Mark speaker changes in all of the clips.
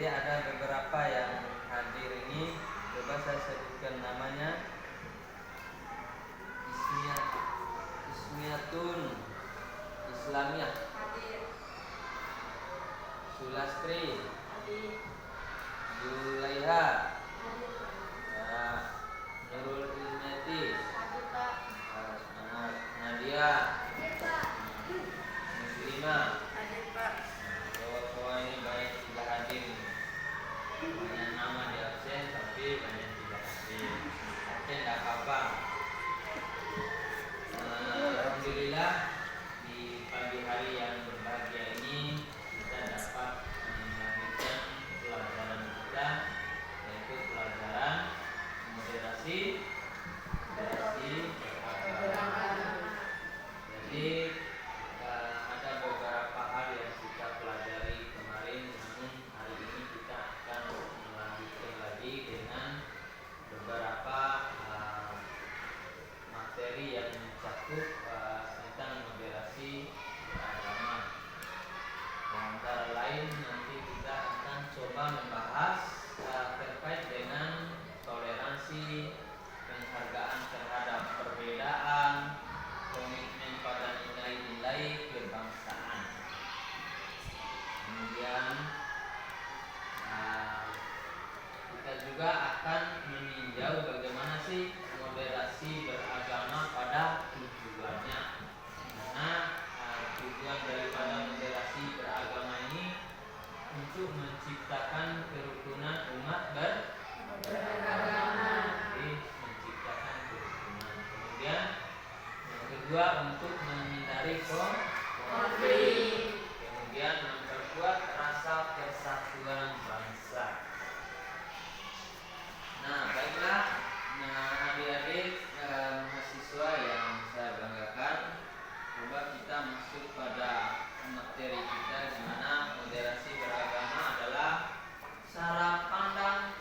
Speaker 1: Jadi ada beberapa yang hadir ini, coba saya sebutkan namanya. Ismiatun Islamiyah
Speaker 2: hadir.
Speaker 1: Sulastri
Speaker 2: Hadir.
Speaker 1: Zulaiha
Speaker 2: Hadir.
Speaker 1: ya, Nurul Ilmeti
Speaker 2: Hadir, Pak.
Speaker 1: semangat. Nadia
Speaker 2: Hadir, Pak.
Speaker 1: Muslimah.
Speaker 2: Hadir, Pak.
Speaker 1: Cowok-cowok ini banyak tidak hadir. Banyak nama di absen tapi banyak tidak hadir. Absen tidak apa-apa. Alhamdulillah di pagi hari yang berbahagia ini kita dapat melanjutkan pelajaran kita, yaitu pelajaran moderasi beragama. Jadi ada beberapa hal yang kita pelajari kemarin, namun hari ini kita akan melanjutkan lagi dengan beberapa materi yang mencakup tentang moderasi beragama. Antara lain nanti kita akan coba membahas terkait dengan toleransi, penghargaan terhadap perbedaan, komitmen pada nilai-nilai kebangsaan. Kemudian kita juga akan meninjau bagaimana sih moderasi beragama pada tujuannya. Karena tujuan daripada moderasi beragama ini untuk menciptakan kerukunan umat beragama. Jadi menciptakan kerukunan. Kemudian yang kedua untuk menghindari konflik. Kemudian memperkuat rasa persatuan bangsa. Nah, baiklah, adik-adik mahasiswa yang saya banggakan, coba kita masuk pada materi kita, di mana moderasi beragama adalah cara pandang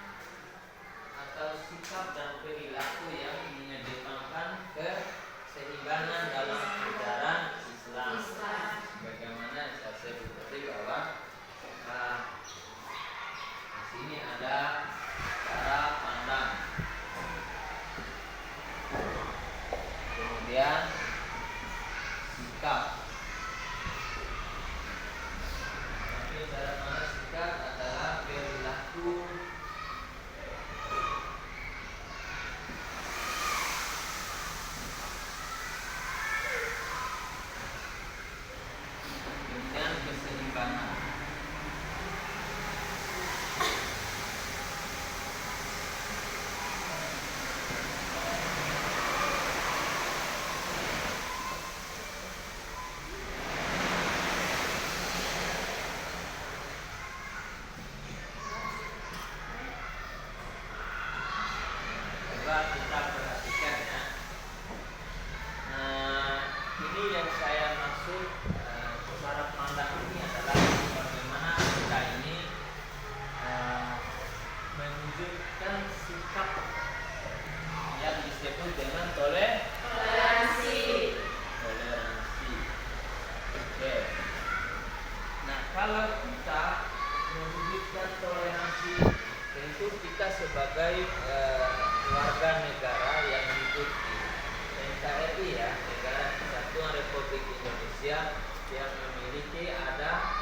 Speaker 1: atau sikap dan perilaku yang mengedepankan keseimbangan dalam ajaran Islam. Bagaimana saya sebut tadi bahwa di sini ada cara pandang, kemudian sikap. Tapi cara pandang sikap adalah perilaku. Kemudian keseimbangan. Coba kita perhatikan ya. Ini yang saya maksud cara pandang ini adalah bagaimana kita ini menunjukkan sikap yang disebut dengan toleransi. Oke. Nah, kalau kita menunjukkan toleransi, tentu kita sebagai warga negara yang hidup di NKRI ya, Negara Kesatuan Republik Indonesia, yang memiliki ada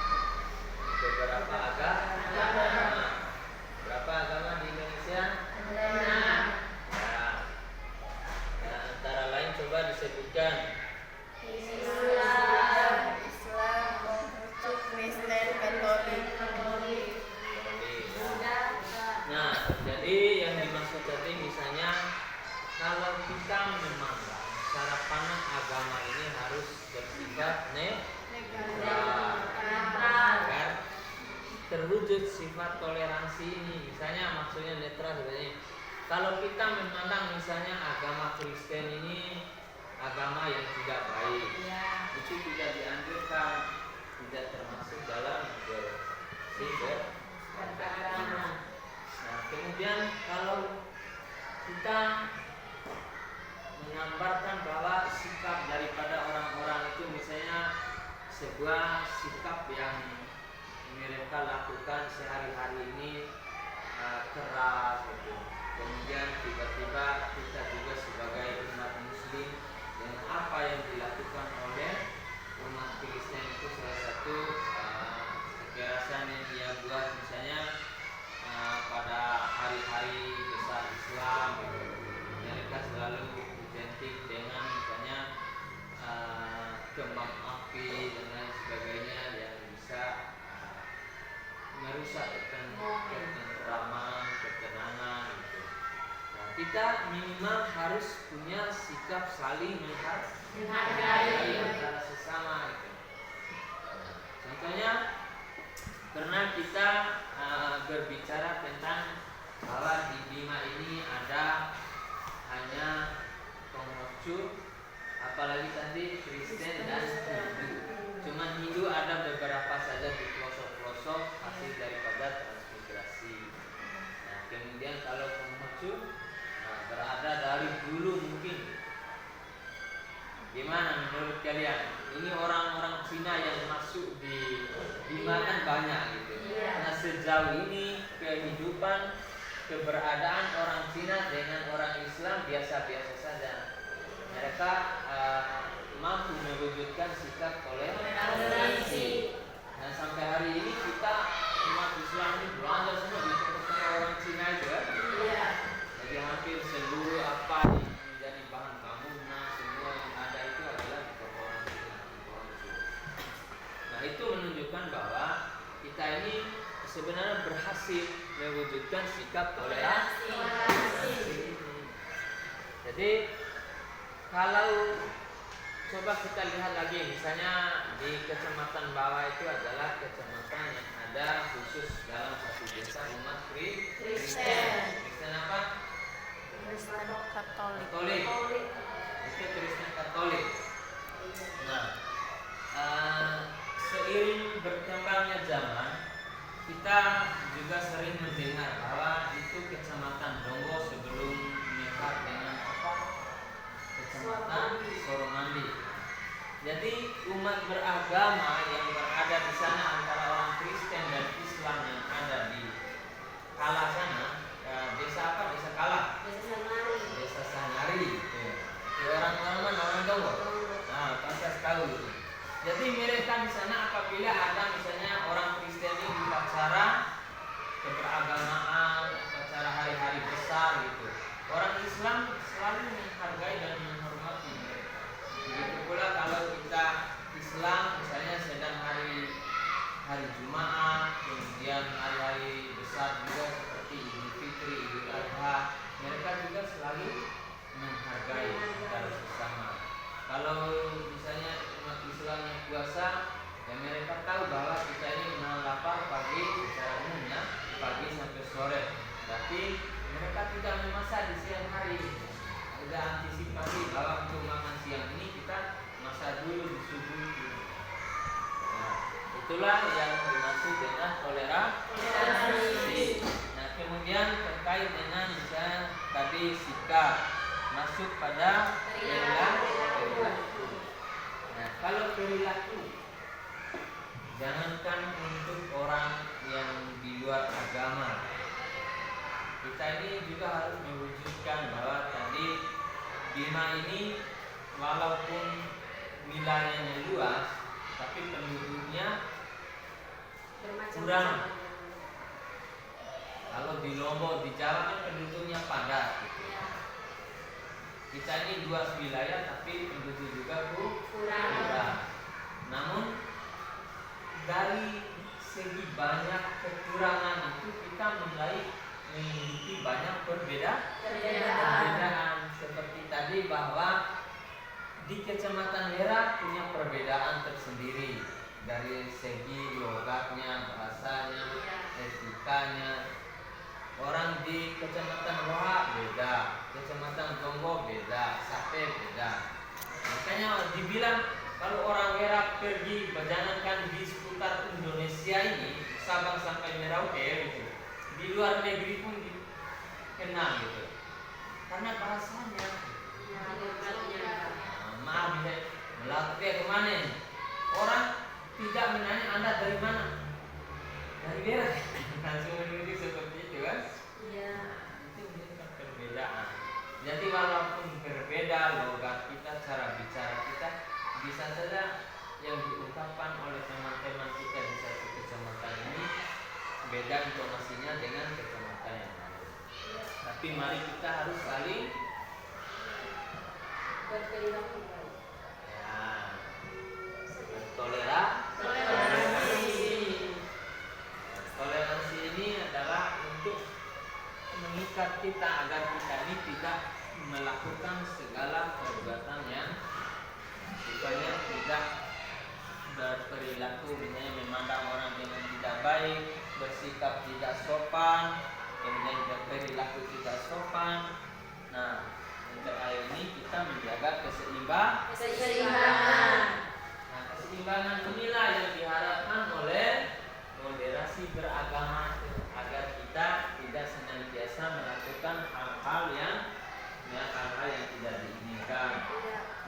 Speaker 1: beberapa agama. Berapa agama di Indonesia? 6. Ya, antara lain coba disebutkan.
Speaker 2: Islam, Konghucu, Kristen, Katolik.
Speaker 1: Nah, jadi yang dimaksud tadi misalnya kalau kita memandang cara pandang agama ini harus bersifat netral, agar terwujud sifat toleransi ini. Misalnya maksudnya netral sebenarnya. Kalau kita memandang misalnya agama Kristen ini agama yang tidak baik, itu tidak dianjurkan, tidak termasuk dalam moderasi beragama. Nah, kemudian kalau kita menggambarkan bahwa sikap daripada orang-orang itu misalnya sebuah sikap yang mereka lakukan sehari-hari ini keras gitu. Kemudian tiba-tiba kita juga sebagai umat muslim dengan apa yang dilakukan oleh umat Kristen itu salah satu kekerasan yang dia buat misalnya pada hari-hari besar Islam gitu. Mereka selalu identik dengan misalnya kembang api dan lain sebagainya yang bisa merusak ketentraman, ketenangan gitu. Nah, kita minimal harus punya sikap saling menghargai antara sesama gitu. Contohnya pernah kita berbicara tentang bahwa di Bima ini ada hanya Konghucu, apalagi tadi Kristen dan Hindu. Cuman Hindu ada beberapa saja di pelosok-pelosok hasil daripada transmigrasi. Nah, kemudian kalau Konghucu berada dari dulu mungkin. Gimana menurut kalian? Ini orang-orang Cina yang masuk di Bima kan banyak gitu. Nah, sejauh ini kehidupan keberadaan orang Cina dengan orang Islam biasa-biasa saja. Mereka mampu mewujudkan sikap toleransi. Nah, sampai hari ini kita umat Islam ini belanja semua di toko-toko orang Cina itu ya. Jadi hampir seluruh apa yang menjadi bahan bangunan semua yang ada itu adalah di toko orang Cina. Nah, itu menunjukkan bahwa kita ini sebenarnya berhasil mewujudkan sikap toleransi. Jadi kalau coba kita lihat lagi, misalnya di kecamatan bawah itu adalah kecamatan yang ada khusus dalam satu desa umat Kristen. Kristen apa?
Speaker 2: Kristen Katolik.
Speaker 1: Itu Kristen Katolik. Nah, seiring berkembangnya zaman, kita juga sering mendengar bahwa itu kecamatan Donggo sebelum menyekar dengan apa? Kecamatan Soromandi. Jadi umat beragama yang berada di sana antara orang Kristen dan Islam yang ada di Kala sana, desa apa? Desa Kala. Desa Sanari. Itu orang-orang mana? Orang Donggo. Nah, pasal sekali itu. Jadi mereka di sana apabila ada misalnya orang Kristen ini upacara keberagamaan, upacara hari-hari besar gitu, orang Islam selalu menghargai dan menghormati mereka. Begitu pula kalau kita Islam misalnya sedang hari Jumat, kemudian hari-hari besar juga seperti Idul Fitri, Idul Adha, mereka juga selalu menghargai antara sesama. Kalau misalnya umat Islam yang puasa, ya mereka tahu bahwa kita ini menahan lapar pagi secara umumnya pagi sampai sore. Tapi mereka tidak memasak di siang hari. Ada antisipasi bahwa untuk makan siang ini kita masak dulu di subuh. Nah, itulah yang dimaksud dengan toleransi. Nah, kemudian terkait dengan misalnya tadi sikap masuk pada perilaku. Nah, kalau perilaku, jangankan untuk orang yang di luar agama, kita ini juga harus mewujudkan bahwa tadi Bima ini walaupun wilayahnya luas, tapi penduduknya kurang. Kalau di Lombok, di Jawa kan penduduknya padat gitu. Kita ini luas wilayah tapi penduduk juga kurang. Namun dari segi banyak kekurangan itu kita mulai memiliki banyak perbedaan. Seperti tadi bahwa di Kecamatan Lera punya perbedaan tersendiri dari segi logatnya, bahasanya, etikanya. Orang di Kecamatan Roha beda, Kecamatan Donggo beda, Sate beda. Makanya dibilang kalau orang Lera pergi berjalankan di seputar Indonesia ini, Sabang sampai Merauke gitu, di luar negeri pun dikenal gitu, karena bahasanya. Maaf Melati kemana? Orang tidak menanya Anda dari mana. Dari dia langsung menuduh seperti itu kan?
Speaker 2: Iya.
Speaker 1: Itu menunjukkan perbedaan. Jadi walaupun berbeda logat kita, cara bicara kita, bisa saja yang diungkapkan oleh teman-teman kita di satu kecamatan ini beda intonasinya dengan kecamatan yang lain. Tapi mari kita harus saling
Speaker 2: Berperilaku baik.
Speaker 1: toleransi. Toleransi ini adalah untuk mengikat kita agar kita ini tidak melakukan segala perbuatan yang sifatnya tidak berperilaku, misalnya memandang orang dengan tidak baik, bersikap tidak sopan, kemudian berperilaku tidak sopan. Nah, untuk hal ini kita menjaga
Speaker 2: Keseimbangan.
Speaker 1: Nah, keseimbangan inilah yang diharapkan oleh moderasi beragama agar kita tidak senantiasa melakukan hal-hal yang tidak diinginkan.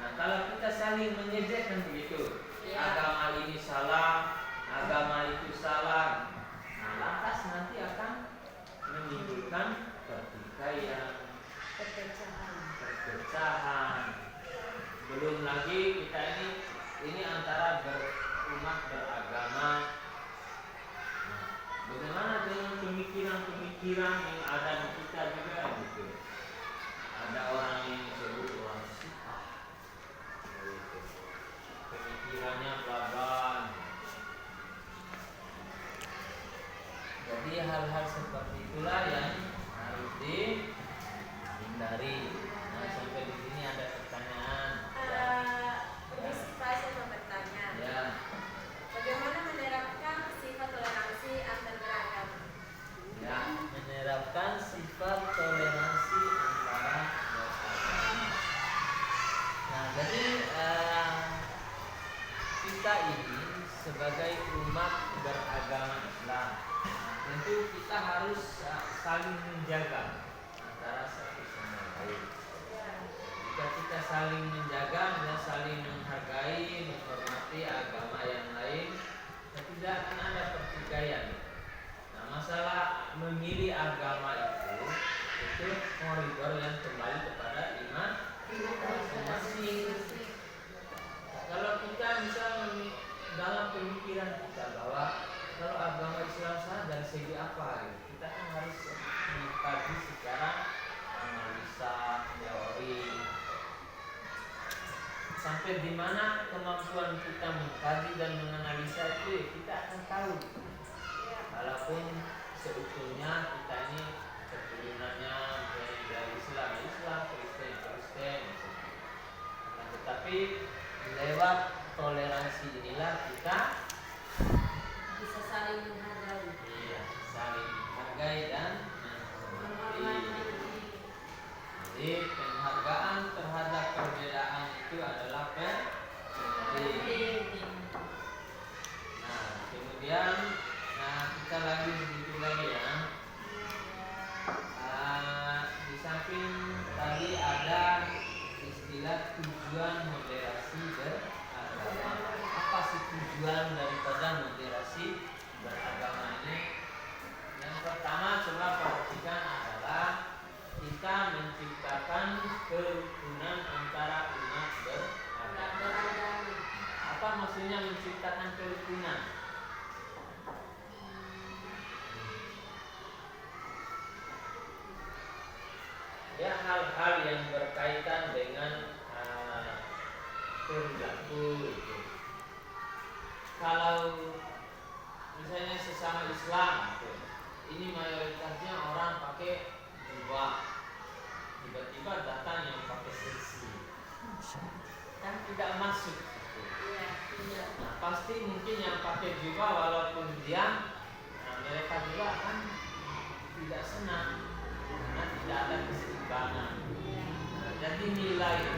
Speaker 1: Nah, kalau kita saling menyejekkan begitu, agama ini salah, agama itu salah, nah lantas nanti akan menimbulkan pertikaian, perpecahan. Belum lagi kita ini antara berumat beragama. Nah, bagaimana dengan pemikiran-pemikiran yang ada di kita juga gitu? Ada orang yang disebut orang Syiah, gitu. Pemikirannya baban. Jadi hal-hal seperti itulah yang harus dihindari. Nah, sampai di sini ada pertanyaan.
Speaker 2: Saya mau bertanya.
Speaker 1: Ya.
Speaker 2: Bagaimana menerapkan sifat toleransi antar beragama?
Speaker 1: Ya, menerapkan sifat toleransi antara beragama. Nah, jadi kita ini sebagai umat beragama Islam, tentu kita harus saling menjaga antara satu sama lain. Jika kita saling menjaga dan saling menghargai, menghormati agama yang lain, tidak akan ada pertikaian. Nah, masalah memilih agama itu koridor yang kembali kepada iman masing-masing. Kalau kita misalnya dalam pemikiran kita bahwa kalau agama Islam sah dari segi apa, kita kan harus mengkaji secara analisa teori. Sampai di mana kemampuan kita mengkaji dan menganalisa itu, kita akan tahu. Walaupun seutuhnya kita ini keturunannya dari Islam, Kristen. Nah, tetapi lewat toleransi inilah kita
Speaker 2: Bisa saling menghargai.
Speaker 1: iya, saling menghargai dan menghormati. Jadi penghargaan terhadap perbedaan itu adalah penting. Nah, kemudian kita lagi begitu lagi ya. Di samping tadi ada istilah tujuan moderasi beragama. Apa sih tujuan daripada moderasi beragama ini? Yang pertama coba perhatikan adalah kita menciptakan kerukunan antara umat beragama. Apa maksudnya menciptakan kerukunan? Ya, hal-hal yang berkaitan dengan perilaku itu. Kalau misalnya sesama Islam gitu, ini mayoritasnya orang pakai jubah, tiba-tiba datang yang pakai seksi, kan tidak masuk gitu. Nah, pasti mungkin yang pakai jubah walaupun diam, mereka juga kan tidak senang karena tidak ada keseimbangan. Jadi nilainya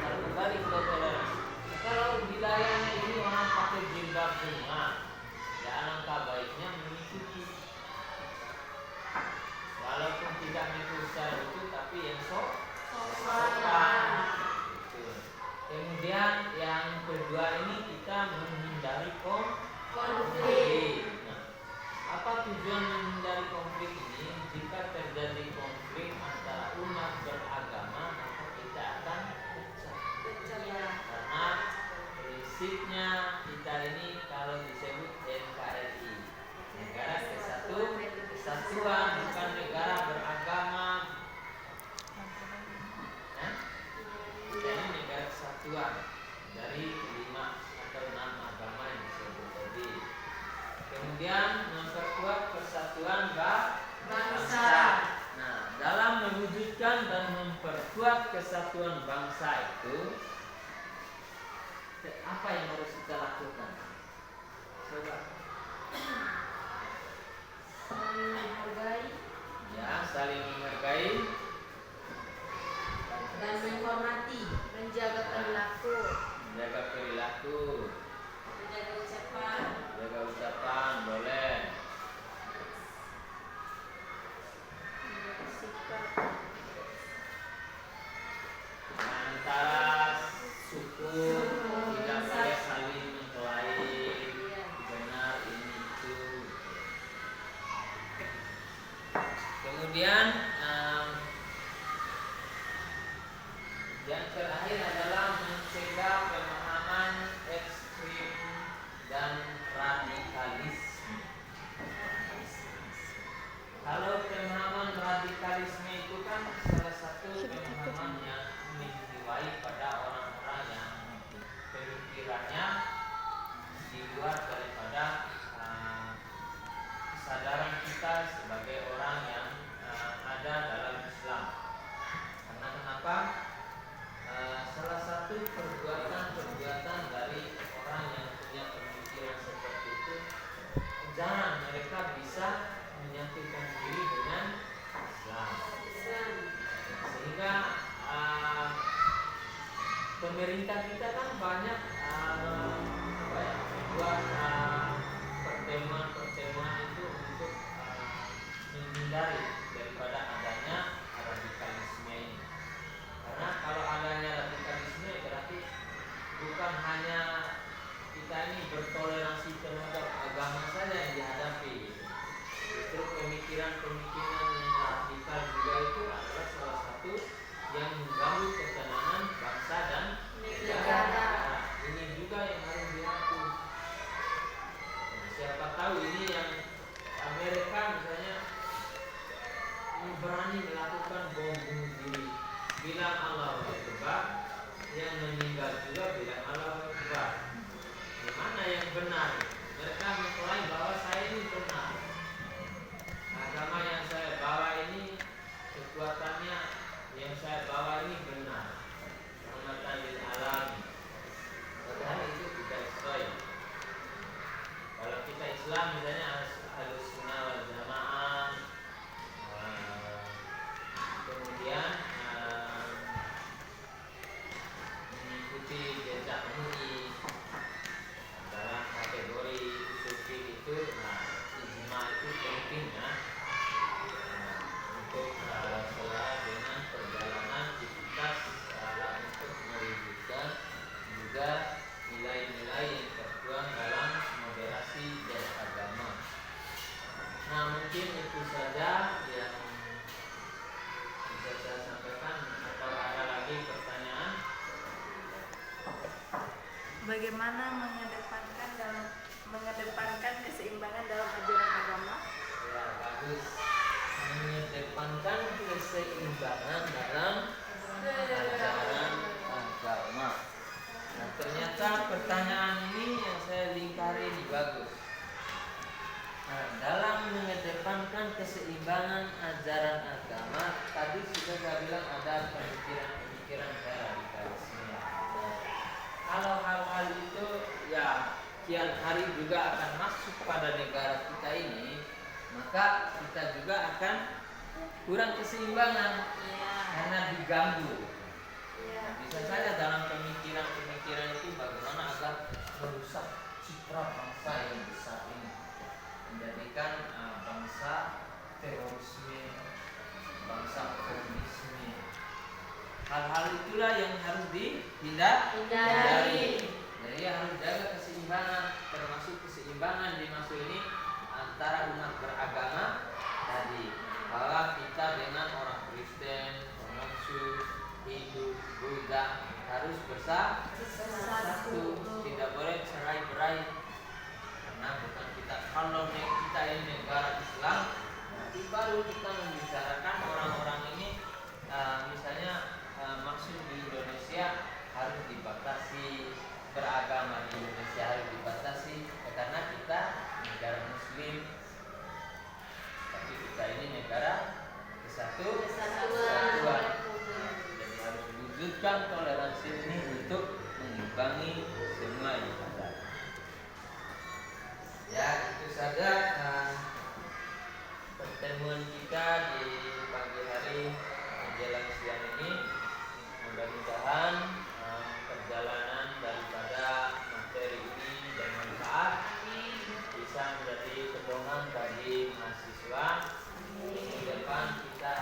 Speaker 1: kalau kembali ke toleransi. Kalau wilayahnya ini orang pakai jilbab semua, ya alangkah baiknya mengikuti. Walaupun tidak mengikuti secara itu, tapi yang sopan. Gitu. Kemudian yang kedua ini kita menghindari konflik. Nah, kemudian memperkuat persatuan
Speaker 2: Bangsa.
Speaker 1: Nah, dalam mewujudkan dan memperkuat kesatuan bangsa itu, apa yang harus kita lakukan? Coba.
Speaker 2: Saling menghargai
Speaker 1: Ya, saling menghargai,
Speaker 2: dan menghormati, menjaga perilaku,
Speaker 1: menjaga perilaku,
Speaker 2: menjaga ucapan,
Speaker 1: jaga ucapan, boleh.
Speaker 2: menjaga sikap,
Speaker 1: Antara suku tidak boleh saling mengklaim
Speaker 2: iya,
Speaker 1: benar ini itu. Kemudian yang terakhir adalah mencegah pemahaman ekstrim dan radikalisme. Kalau pemahaman radikalisme itu kan salah satu pemahaman yang menjiwai pada orang-orang yang pemikirannya di luar daripada kesadaran kita sebagai orang yang ada dalam Islam. Karena kenapa? Salah satu perbuatan dari orang yang punya pemikiran seperti itu, jarang mereka bisa menyatukan diri dengan Islam.
Speaker 2: Islam,
Speaker 1: Sehingga pemerintah kita kan banyak membuat pertemuan-pertemuan itu untuk menghindari daripada adanya radikalisme ini. Karena kalau adanya radikalisme berarti bukan hanya kita ini bertoleransi terhadap agama saja yang dihadapi. Justru pemikiran-pemikiran yang radikal juga itu adalah salah satu yang mengganggu ketenangan bangsa dan negara. Nah, ini juga yang harus dihapus. Nah, siapa tahu ini yang Amerika misalnya berani melakukan bom bunuh diri, bilang Allahu Akbar, yang meninggal juga bilang Allahu Akbar. Di mana yang benar? Mereka mengklaim bahwa saya ini benar. Agama yang saya bawa ini, kekuatannya yang saya bawa ini benar. Rahmatan lil alamin. Padahal itu tidak sesuai. Kalau kita Islam misalnya Ahlus Sunnah wal Jamaah, kemudian mengikuti jejak MUI dalam kategori sufi itu, ijma itu penting ya, untuk selera dengan perjalanan aktivitas untuk mewujudkan juga nilai-nilai yang tertuang dalam moderasi beragama. Nah, mungkin itu saja yang bisa saya sampaikan. Atau ada lagi pertanyaan?
Speaker 3: Bagaimana mengedepankan keseimbangan dalam ajaran agama?
Speaker 1: Ya, bagus. Mengedepankan keseimbangan dalam ajaran agama. Nah, ternyata pertanyaan ini yang saya lingkari ini bagus. Nah, dalam mengedepankan keseimbangan ajaran agama, tadi sudah saya bilang ada pemikiran-pemikiran radikalisme. Kalau hal-hal itu ya kian hari juga akan masuk pada negara kita ini, maka kita juga akan kurang keseimbangan karena diganggu. Bisa saja dalam pemikiran-pemikiran itu bagaimana agar merusak citra bangsa yang besar ini, menjadikan bangsa terorisme, bangsa komunisme. Hal-hal itulah yang harus dihindari. Jadi harus jaga keseimbangan, termasuk keseimbangan dimaksud ini antara umat beragama tadi, bahwa kita dengan orang Kristen, Konghucu, Hindu, Buddha harus bersatu, tidak boleh cerai-berai. Karena bukan kita, kalau kita ini negara Islam, nanti baru kita membicarakan orang-orang ini, misalnya maksud di Indonesia harus dibatasi, beragama di Indonesia harus dibatasi, karena kita negara Muslim, tapi kita ini negara kesatuan. Jadi harus diwujudkan toleransi ini untuk mengimbangi semua yang ada. Ya, itu saja pertemuan kita di pagi hari menjelang siang ini. Mudah-mudahan perjalanan daripada materi ini bermanfaat, bisa menjadi pedoman bagi mahasiswa. Di depan kita